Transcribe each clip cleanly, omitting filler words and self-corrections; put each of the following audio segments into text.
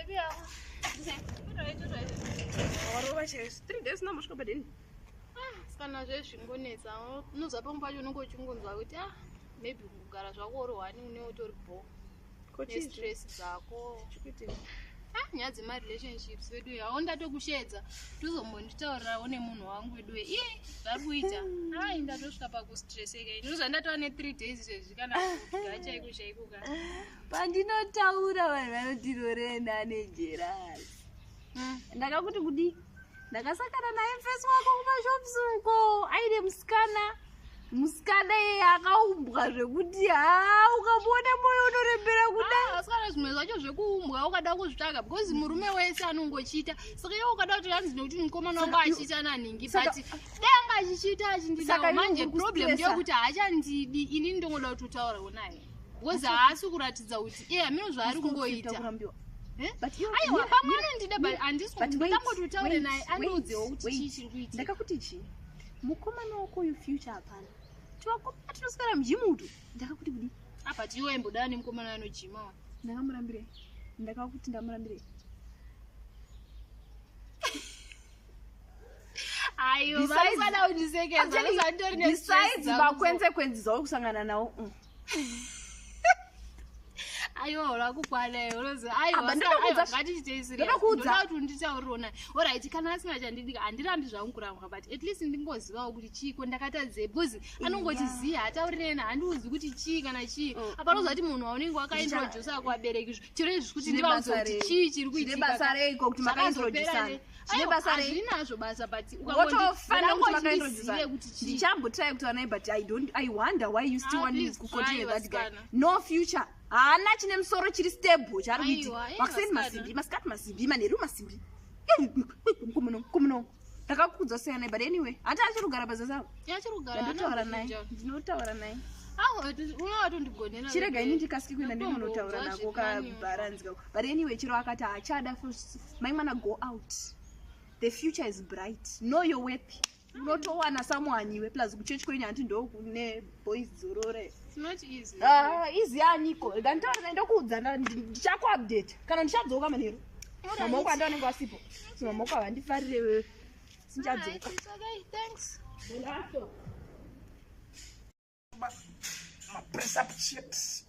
Baby, three days na moscow badini. Kana zvezvingonetsa unozva pamwe pacho unenge uchingonzwa kuti maybe kugara zvako uri wani une utori bo nestress dzako nyaya dzemarelationships vedu haundatokushedza tozombonditaurirawo nemunhu wangu wedu vari kuita ndatosvika pakustresseka ndinozva ndatova ne3 days izvezvi kana kudya chaiko chaiko ka pandinotaura vanhu vanoti Lorena nejerasi ndakakuti kudi ndakasakana naye mfesi wako kumashops uko aine musikana yeye akaumbwa zvekuti ukamboona moyo unorembera kudai asikana zvimwe zvacho zvekuumbwa ukada kuzvitsvaga because murume wese anongochiita saka iwe ukada kuti hanzi nekuti mukomana wangu achiita naningi but danga achichiita achindidawo manje problem ndeyekuti haachandidi ini ndongoda kuti utaurawo naye because haasi kuratidza kuti hamino zvaari kungoita aiwa pamwe anondida but handisikutangototaure naye andiudzewo kuti chii chiri kuitika ndakakuti chii mukomana wako uyu future hapana tinoswera mujimuto ndakakuti kudi but iwe imbodana nemukomana anojimawo ndakamurambirei ndakakuti ndamurambirei aiwa vaisada kundisekeza besides makwenzi zauri kusangana nawo aiwa rakukwana unozi aiwangatichiteisirndoda kuti unditauriro naye oright kana asingachandidika handirambi zvangu kurambwa but at least ndingozivawo kuti chiko ndakatadzei because anongotiziya hataurirena handiudzi kuti chii kana chii apanoza kuti munhu waunenge wakaintrodusa kuvabereki chiro izvi kuti ndivaudza kuti chii chiri kuitikabasa reiko kuti makaintroducana hazvinazvo basa but ukafanira kuti ndichambotirai kutaura naye but I wonder why you still want to continue that guy. No future. Haana chine musoro chiri stable chari kuitika vakuseni masimbi masikati masimbi manheru masimbi komuno ndakakudza kusiyana naye but anyway hati achirugara basa zavo ndinotaura naye chirega ini ndikasiki kuenda nemunotaura nako kabaranzika but anyway chiro akati haachada mai mwana go out. The future is bright. Know your worth. Unotowana someone iwe plus kuchechi kwenye anti ndo kune boys zorore. It's not easy. Easy aniko. Ndantaura ndokudza ndichaku update. Kana ndichadzoka manero. Mamoko andone ngasipo. Mamoko avandifarire wewe. Sinchadzoka. It's okay. Thanks. Ndingato. Ma press up chips.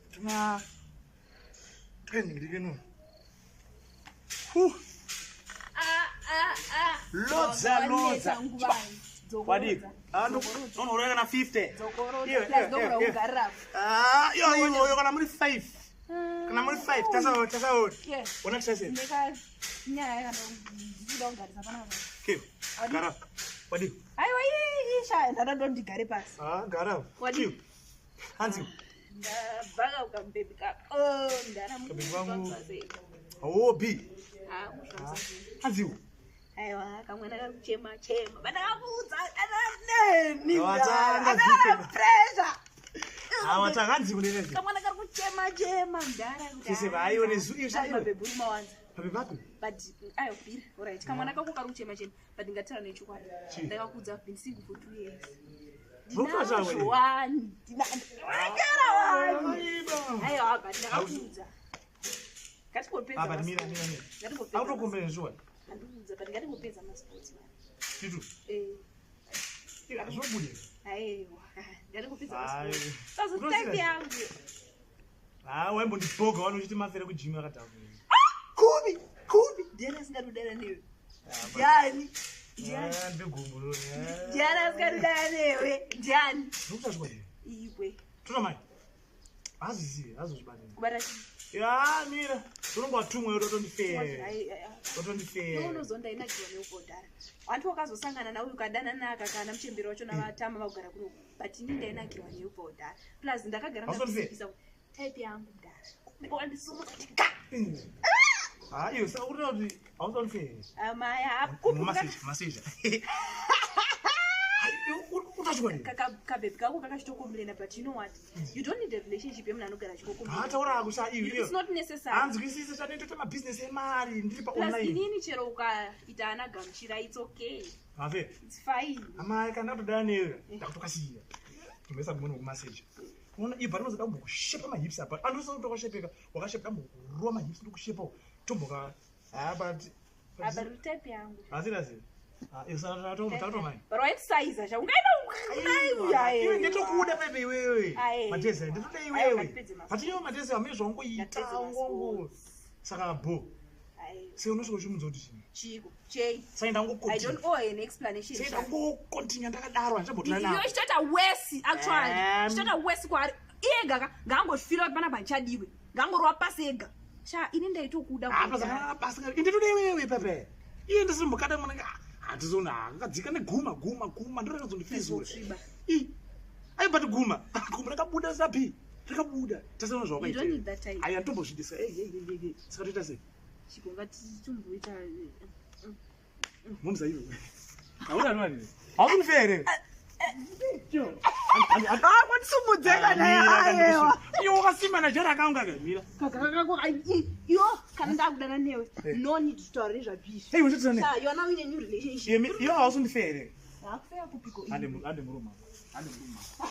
Training Loza. Wadi. Don't worry na 50. Yo kana muri 5. Kana muri 5. Tasa. Una tasa. Nika nyaya ndongarisa pana. Okay. Gara. Wadi. Aiwa isha ndadondigare pasi. Gara. Wadi. Hanzi. Ndabaga ukambebika. Ndana wangu. B. Hanzi. Aiwa kamwana kakuchema bandakakuudza pressure awatakanzi kunenezi kamwana kakuchema ndara sisi vaione zuisha beburu mawanza babebapi but ayo bira alright kamwana kako kakuchema but ngatara nechikwadi ndakakuudza been single for 2 years one ayo but ndakakuudza katikompeza but mira autokompenzuwa andudza but ngatingopedza masports man titu azvobude aiwa ngatingopedza masports sasa type yangu waimbondiboga wanochiti mafere kujimu yakatavu kubi ndiana singadudana newe ndiani ndiana singadudana newe ndiani iwe tonomai azozvibanini kubata chii ya mira unongowatumwa otondifeya unozonda inakiwa neubhodhara wanti wakazosangana nauyu ukadana naka kana muchemberi wacho navatama vakugara kuno but ini ndainakiwa neubhodhara plus ndakagara ndakuzimbisa type yangu mdara wandisumuka iwe saka urina kuti hausondifeya amaya maseja kabhebi kako kakachitokomblena but you know what you don't need a relationship yemunhu anogara achikokomblena not necessary hanzwisise tanoita mabhizinesi emari ndiri paonline inini chero ukaita ana gamuchira it's okay ave it's fine amai kana ndodana newe ndakutokasiya tumesa kumwene kumaseja unoona ibva rinozoda kumbokushepa mahips apa andosona kuti wakashepeka wakashepa kambokurova mahips ndokushepawo tomboka but type yangu seriously isana tato mai but right size acha ungaenda iwe nditokuda pepe iwewe matezi nditoda iwewe but iwe matezi amezongoita ngongo saka bo se unosoko chimunzo kuti chiko chei saenda ngokoti I don't owe an explanation saenda ngokontinue ndakadaro andabotana nawo iyo chitota worse actually chitota worse kwari ega ngangofira kuti pana panchadiwe ngangorwa pasega cha ine ndaitokuda apa basa nditoda iwewe pepe iye ndisimbokada mwana hatizona akadzika neguma ndiro razondifizwa but guma rakabuda zapi rakabuda tasema zvawakaita aya ntombozvidisa saka toita sei chikonga tichimboita mumza iwe hauna nwani hakunifere kwatisumudzeka naye iyo wakasimana jara akaunga kamira yo kana ndakudana newe no need to taura nezvapisha hey unotitsane you are now in a new relationship iyo hausundifere akufera kupiko ande muruma